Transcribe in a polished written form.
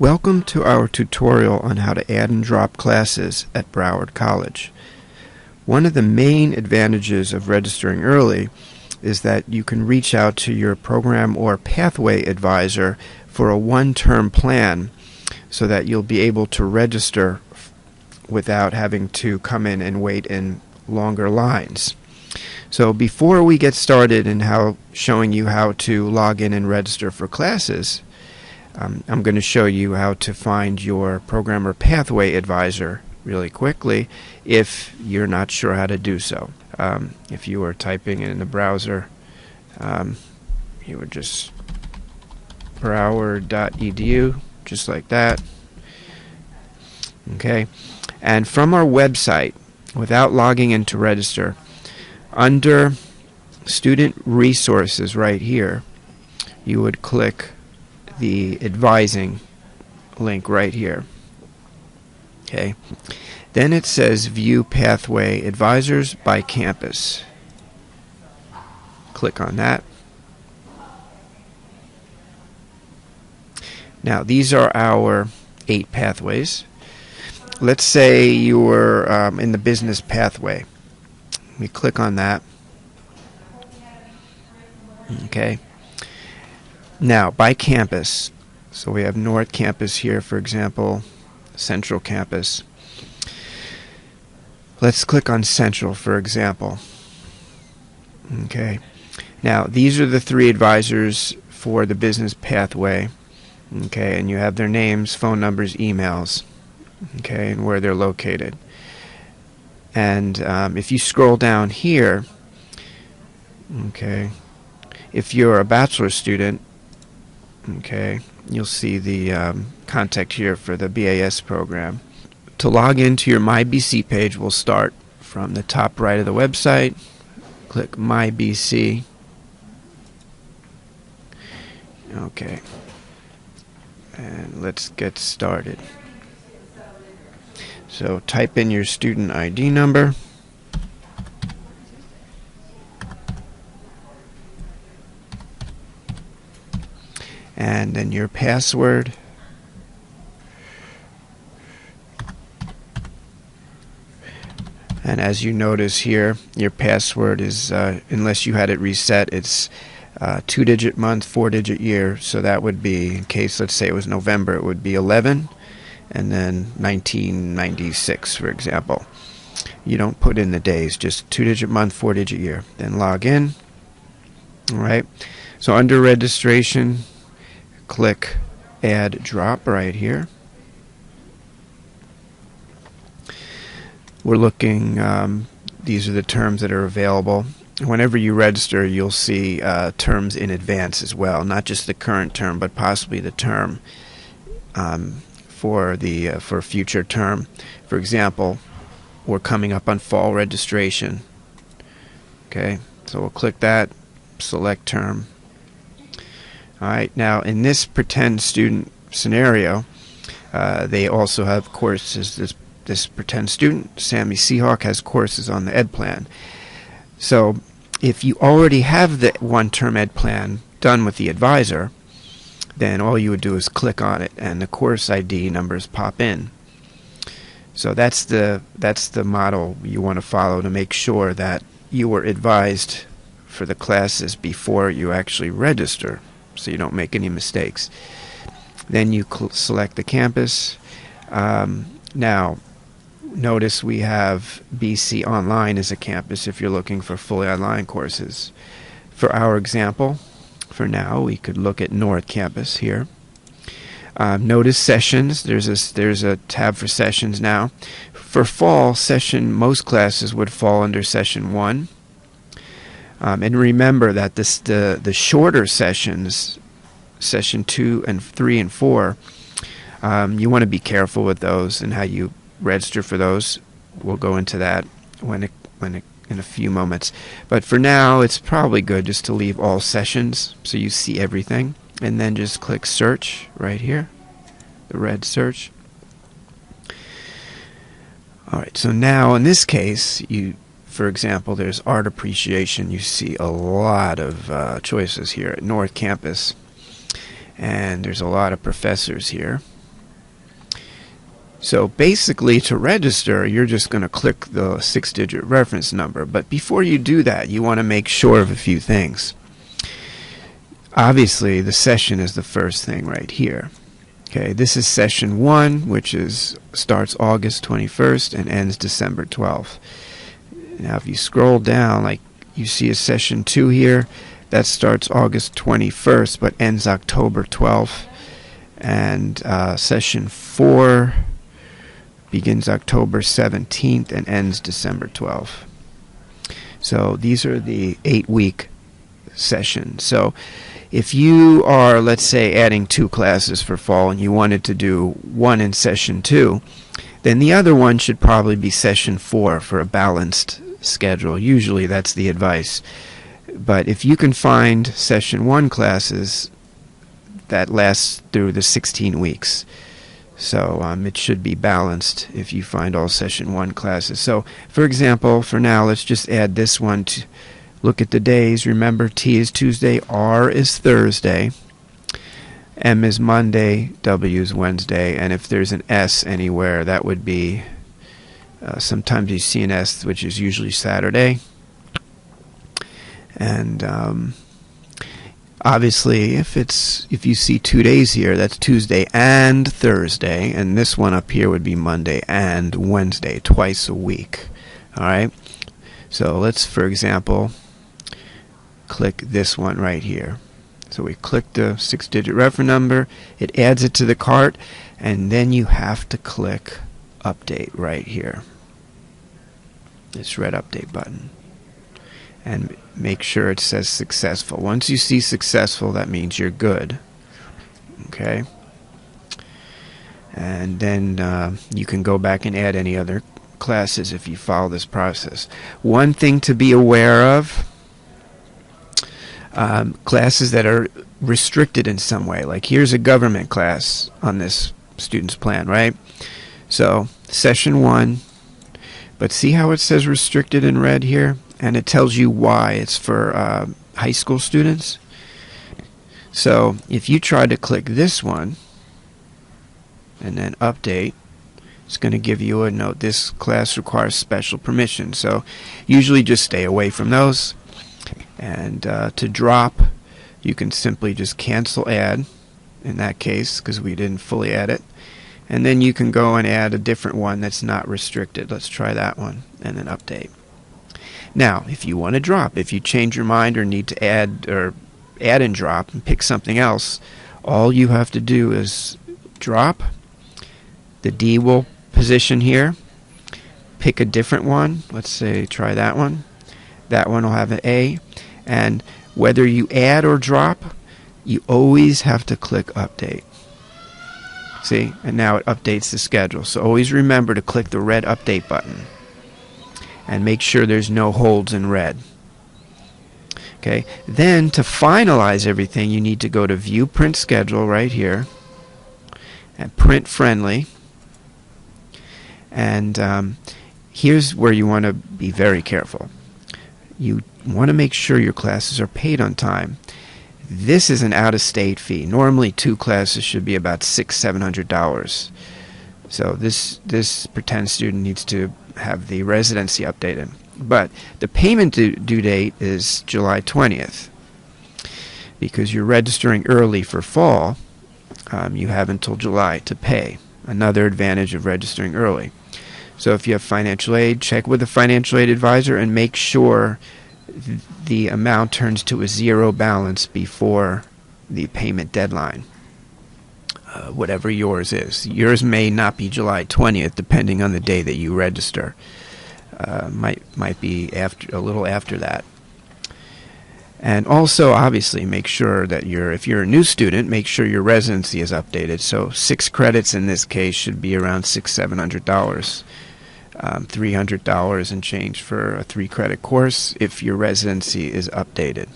Welcome to our tutorial on how to add and drop classes at Broward College. One of the main advantages of registering early is that you can reach out to your program or pathway advisor for a one-term plan so that you'll be able to register without having to come in and wait in longer lines. So before we get started in showing you how to log in and register for classes, I'm going to show you how to find your program or pathway advisor really quickly if you're not sure how to do so. If you were typing it in the browser, you would just broward.edu, just like that. Okay, and from our website, without logging in to register, under Student Resources right here, you would click the advising link right here. Okay, then it says View Pathway Advisors by Campus. Click on that. Now these are our 8 pathways. Let's say you were in the business pathway. We click on that. Okay. Now, by campus, so we have North Campus here, for example, Central Campus. Let's click on Central, for example. Okay. Now, these are the 3 advisors for the business pathway. Okay, and you have their names, phone numbers, emails, okay, and where they're located. And if you scroll down here, okay, if you're a bachelor's student, okay, you'll see the contact here for the BAS program. To log into your MyBC page, we'll start from the top right of the website. Click MyBC. Okay, and let's get started. So type in your student ID number. And then your password. And as you notice here, your password is, unless you had it reset, it's 2-digit month, 4-digit year. So that would be, in case, let's say it was November, it would be 11, and then 1996, for example. You don't put in the days, just 2-digit month, 4-digit year. Then log in. All right. So under registration, click Add Drop right here. We're looking, these are the terms that are available. Whenever you register, you'll see terms in advance as well, not just the current term, but possibly the term for a future term. For example, we're coming up on fall registration. Okay, so we'll click that, select term. Alright, now in this pretend student scenario, they also have courses. This pretend student, Sammy Seahawk, has courses on the Ed Plan. So if you already have the one-term Ed Plan done with the advisor, then all you would do is click on it and the course ID numbers pop in. So that's the model you want to follow to make sure that you were advised for the classes before you actually register, so you don't make any mistakes. Then you select the campus. Now, notice we have BC Online as a campus if you're looking for fully online courses. For our example, for now, we could look at North Campus here. Notice sessions. There's a tab for sessions now. For fall session, most classes would fall under session 1. And remember that the shorter sessions, session 2 and 3 and 4, you want to be careful with those and how you register for those. We'll go into that in a few moments. But for now, it's probably good just to leave all sessions so you see everything, and then just click search right here, the red search. Alright, so now in this case, for example, there's art appreciation. You see a lot of choices here at North Campus, and there's a lot of professors here. So basically, to register, you're just going to click the 6-digit reference number. But before you do that, you want to make sure of a few things. Obviously, the session is the first thing right here. Okay, this is session 1, which starts August 21st and ends December 12th. Now, if you scroll down, like you see a session 2 here, that starts August 21st but ends October 12th. And session 4 begins October 17th and ends December 12th. So these are the 8-week sessions. So if you are, let's say, adding 2 classes for fall and you wanted to do one in session 2, then the other one should probably be session 4 for a balanced schedule. Usually that's the advice. But if you can find session 1 classes, that lasts through the 16 weeks. So it should be balanced if you find all session 1 classes. So, for example, for now, let's just add this one to look at the days. Remember, T is Tuesday, R is Thursday, M is Monday, W is Wednesday, and if there's an S anywhere, that would be, sometimes you see an S, which is usually Saturday. And obviously, if you see 2 days here, that's Tuesday and Thursday, and this one up here would be Monday and Wednesday, twice a week. All right. So let's, for example, click this one right here. So we click the 6-digit reference number, it adds it to the cart, and then you have to click Update right here. This red Update button. And make sure it says successful. Once you see successful, that means you're good. Okay? And then you can go back and add any other classes if you follow this process. One thing to be aware of, classes that are restricted in some way. Like here's a government class on this student's plan, right? So, session 1, but see how it says restricted in red here? And it tells you why. It's for high school students. So if you try to click this one and then update, it's going to give you a note. This class requires special permission. So usually just stay away from those. And to drop, you can simply just cancel add in that case because we didn't fully add it. And then you can go and add a different one that's not restricted. Let's try that one and then update. Now, if you want to drop, if you change your mind or need to add and drop and pick something else, all you have to do is drop. The D will position here. Pick a different one. Let's say try that one. That one will have an A. And whether you add or drop, you always have to click Update. See? And now it updates the schedule. So always remember to click the red Update button. And make sure there's no holds in red. Okay. Then to finalize everything, you need to go to View Print Schedule right here, and Print Friendly. And here's where you want to be very careful. You want to make sure your classes are paid on time. This is an out-of-state fee. Normally, 2 classes should be about $600–700. So this pretend student needs to have the residency updated. But the payment due date is July 20th. Because you're registering early for fall, you have until July to pay. Another advantage of registering early. So if you have financial aid, check with a financial aid advisor and make sure the amount turns to a 0 balance before the payment deadline. Whatever yours is. Yours may not be July 20th, depending on the day that you register. Might be a little after that. And also, obviously, make sure that if you're a new student, make sure your residency is updated. So 6 credits in this case should be around $600–700. $300 and change for a 3-credit course if your residency is updated.